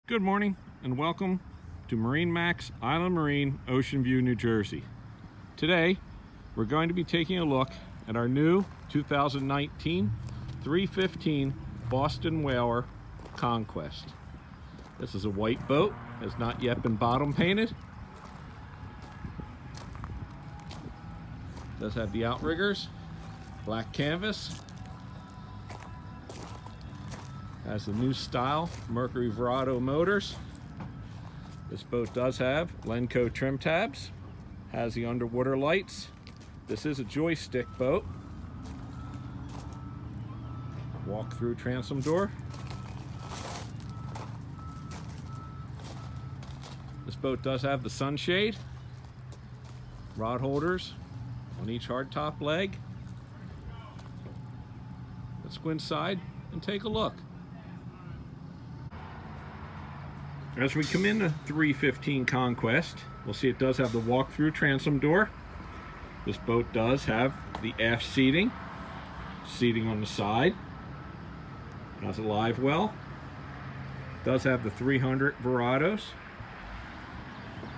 Good morning and welcome to MarineMax Island Marine, Ocean View, New Jersey. Today we're going to be taking a look at our new 2019 315 Boston Whaler Conquest. This is a white boat, has not yet been bottom painted. Does have the outriggers, black canvas. Has the new style Mercury Verado motors. This boat does have Lenco trim tabs, has the underwater lights. This is a joystick boat. Walk through transom door. This boat does have the sunshade, rod holders on each hardtop leg. Let's go inside and take a look. As we come in the 315 Conquest, we'll see it does have the walk-through transom door. This boat does have the aft seating on the side. It has a live well. It does have the 300 Verados.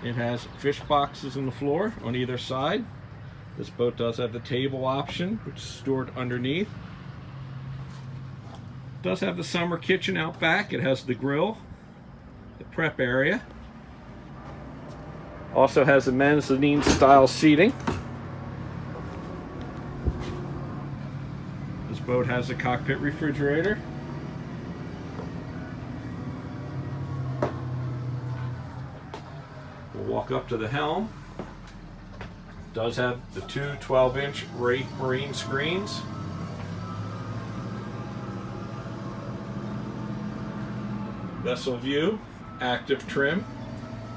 It has fish boxes on the floor on either side. This boat does have the table option, which is stored underneath. It does have the summer kitchen out back. It has the grill, the prep area. Also has a mezzanine style seating. This boat has a cockpit refrigerator. We'll walk up to the helm. It does have the two 12-inch marine screens. Vessel view, active trim,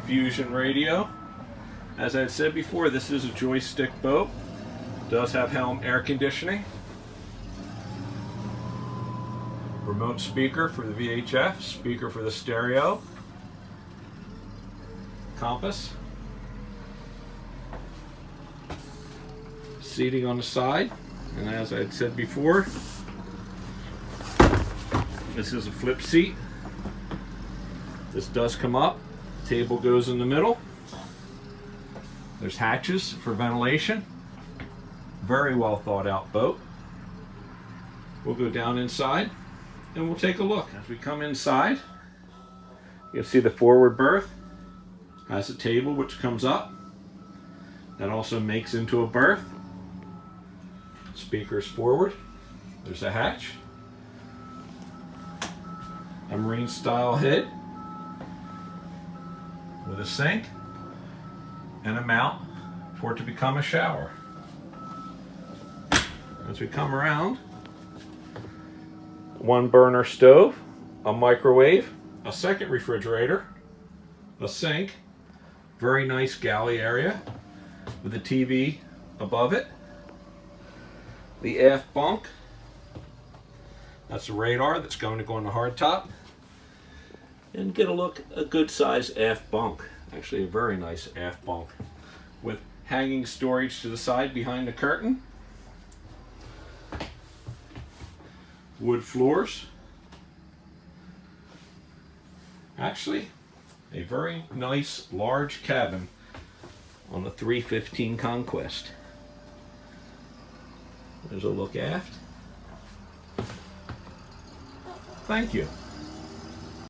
fusion radio. As I said before, this is a joystick boat. It does have helm air conditioning. Remote speaker for the VHF, speaker for the stereo. Compass. Seating on the side. And as I had said before, this is a flip seat. This does come up, table goes in the middle. There's hatches for ventilation. Very well thought out boat. We'll go down inside and we'll take a look. As we come inside, you'll see the forward berth has a table which comes up. That also makes into a berth. Speakers forward. There's a hatch. A marine style head with a sink and a mount for it to become a shower. As we come around, one burner stove, a microwave, a second refrigerator, a sink, very nice galley area with a TV above it, the aft bunk, that's a radar that's going to go on the hardtop. And get a look, a good size aft bunk. Actually a very nice aft bunk with hanging storage to the side behind the curtain. Wood floors. Actually a very nice large cabin on the 315 Conquest. There's a look aft. Thank you.